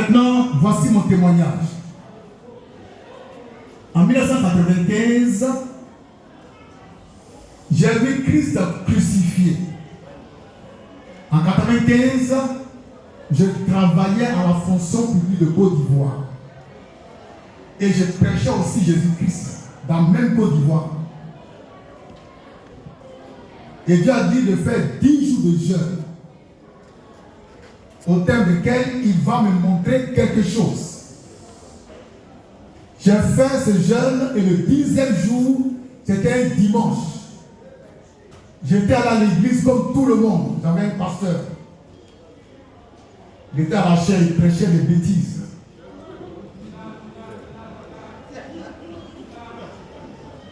Maintenant, voici mon témoignage. En 1995, j'ai vu Christ crucifié. En 1995, je travaillais à la fonction publique de Côte d'Ivoire. Et je prêchais aussi Jésus-Christ dans la même Côte d'Ivoire. Et Dieu a dit de faire 10 jours de jeûne, au terme desquels il va me montrer quelque chose. J'ai fait ce jeûne et le 10e jour, c'était un dimanche. J'étais allé à l'église comme tout le monde. J'avais un pasteur. Il était à la chair, il prêchait des bêtises.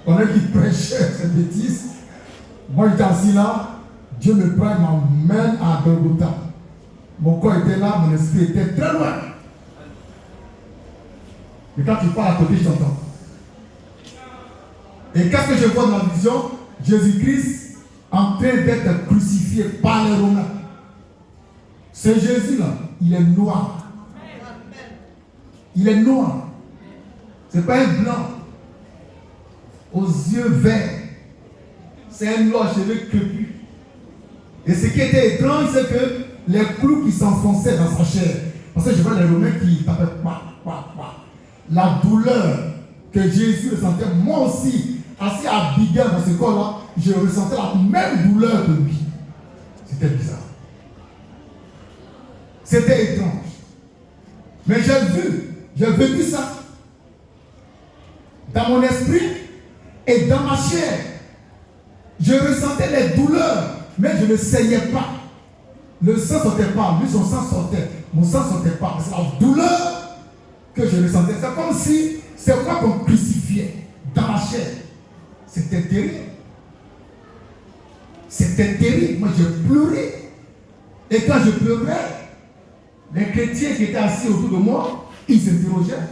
Pendant qu'il prêchait ces bêtises, moi j'étais assis là, Dieu me prend, il m'emmène à Golgotha. Mon corps était là, mon esprit était très loin. Mais quand tu parles à côté, je t'entends. Et qu'est-ce que je vois dans la vision? Jésus-Christ en train d'être crucifié par les Romains. Ce Jésus-là, il est noir. Il est noir. Ce n'est pas un blanc aux yeux verts. C'est un noir cheveux crépus. Et ce qui était étrange, c'est que les clous qui s'enfonçaient dans sa chair. Parce que je vois les Romains qui tapaient la douleur que Jésus ressentait, moi aussi, assis à Bigel dans ce corps-là, je ressentais la même douleur que lui. C'était bizarre. C'était étrange. Mais j'ai vécu ça dans mon esprit et dans ma chair. Je ressentais les douleurs, mais je ne saignais pas. Le sang ne sortait pas, lui son sang sortait, mon sang ne sortait pas. C'est la douleur que je ressentais. C'est comme si c'est quoi qu'on crucifiait dans ma chair. C'était terrible. C'était terrible. Moi, je pleurais. Et quand je pleurais, les chrétiens qui étaient assis autour de moi, ils s'interrogeaient.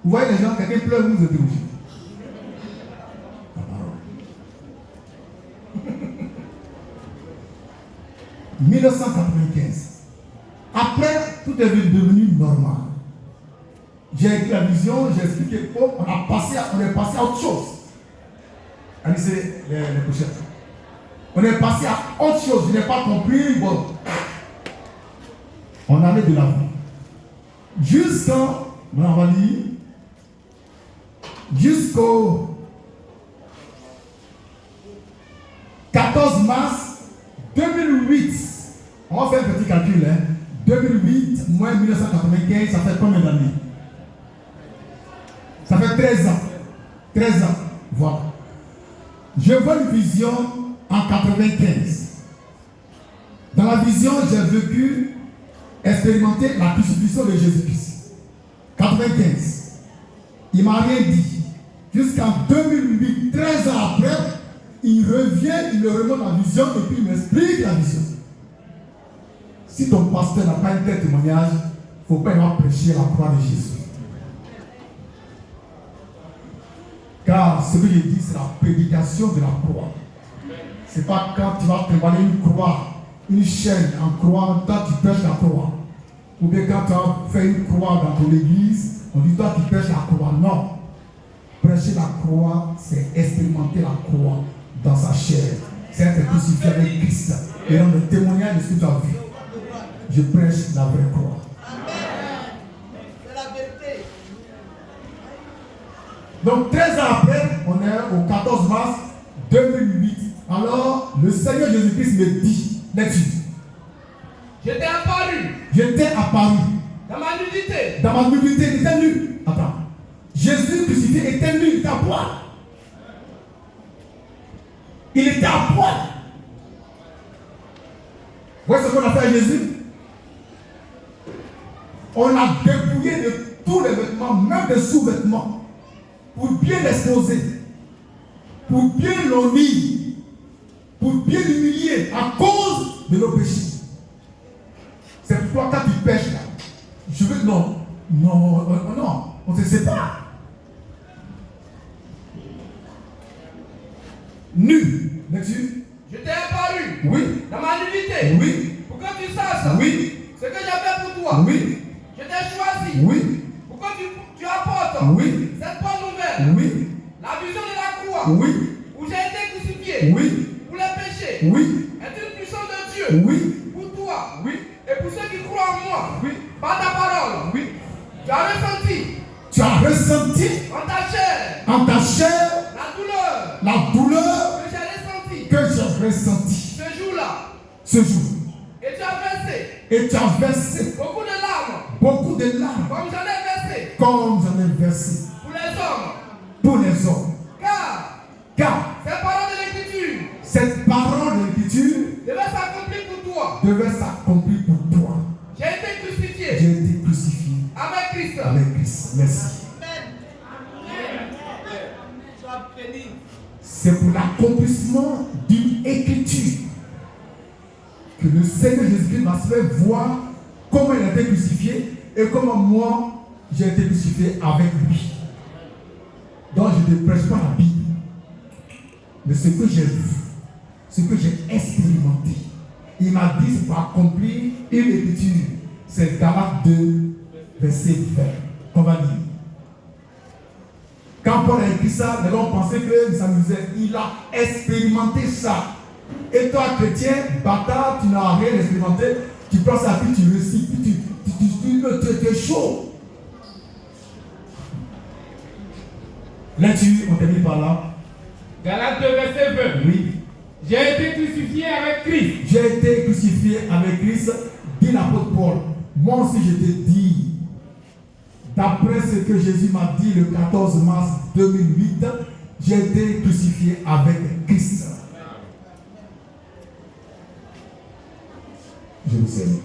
Vous voyez les gens, quelqu'un pleure, vous vous interrogez. La parole. 1995. Après, tout est devenu normal. J'ai écrit la vision, j'ai expliqué on est passé à autre chose. Allez, c'est les pochettes. On est passé à autre chose. Je n'ai pas compris. Bon. On allait de l'avant. Jusqu'au 14 mars 2008. On va faire un petit calcul. 2008 moins 1995, ça fait combien d'années? Ça fait 13 ans. 13 ans. Voilà. Je vois une vision en 95. Dans la vision, j'ai vécu, expérimenter la crucifixion de Jésus-Christ. 95. Il m'a rien dit. Jusqu'en 2008, 13 ans après, il revient, il me remonte la vision et puis il m'explique la vision. Si ton pasteur n'a pas un tel témoignage, il ne faut pas y avoir prêché la croix de Jésus. Car ce que je dis, c'est la prédication de la croix. Ce n'est pas quand tu vas préparer une croix, une chaîne en croix, toi tu pêches la croix. Ou bien quand tu as fait une croix dans ton église, on dit toi tu pêches la croix. Non. Prêcher la croix, c'est expérimenter la croix dans sa chair. C'est être crucifié avec Christ. Et dans le témoignage de ce que tu as vu, je prêche la vraie croix. Donc 13 ans après, on est au 14 mars 2008. Alors, le Seigneur Jésus-Christ me dit, l'étude. J'étais apparu. J'étais apparu. Dans ma nudité. Dans ma nudité, il était nu. Attends. Jésus crucifié était nu, il était à poil. Il était à poil. Vous voyez ce qu'on a fait à Jésus? On a dépouillé de tous les vêtements, même des sous-vêtements, pour bien l'exposer, pour bien l'honnir, pour bien l'humilier à cause de nos péchés. C'est pourquoi quand tu pêches là, je veux. Non, on ne se sépare. Nu, n'est-tu? J'étais apparu. Oui. Dans ma nudité. Oui. Pour que tu saches. Oui. Ce que j'ai fait pour toi. Oui. Je t'ai choisi Oui. pour que tu apportes Oui. cette bonne nouvelle. Oui. La vision de la croix Oui. où j'ai été crucifié Oui. pour les péchés Oui. est une puissance de Dieu Oui. pour toi Oui. et pour ceux qui croient en moi. Oui. Par ta parole. Oui. Tu as ressenti Tu as ressenti en ta chair en ta chair la douleur la douleur que j'ai ressentie que j'ai ressentie ce jour-là. ce jour. Et tu as versé Et tu as versé beaucoup de larmes beaucoup de larmes comme j'en ai versé comme j'en ai versé pour les hommes. pour les hommes. Car Car ces paroles de l'Écriture cette parole de l'Écriture devaient s'accomplir pour toi. devait s'accomplir pour toi. J'ai été crucifié J'ai été crucifié avec Christ. avec Christ. Merci. C'est pour l'accomplissement d'une écriture que le Seigneur Jésus-Christ m'a fait voir comment il a été crucifié et comment moi j'ai été crucifié avec lui. Donc je ne prêche pas la Bible, mais ce que j'ai vu, ce que j'ai expérimenté, il m'a dit c'est pour accomplir une écriture. C'est Galates 2, verset 20. On va lire. Quand Paul a écrit ça, les gens pensaient qu'il s'amusait. Il a expérimenté ça. Et toi, chrétien, bâtard, tu n'as rien expérimenté. Tu prends ça, puis tu récites, puis tu es chaud. Là-dessus, on termine par là. Galates 2, verset 20. Oui. J'ai été crucifié avec Christ. J'ai été crucifié avec Christ, dit l'apôtre Paul. Moi aussi, je te dis, d'après ce que Jésus m'a dit le 14 mars 2008, j'ai été crucifié avec Christ. Je vous aime.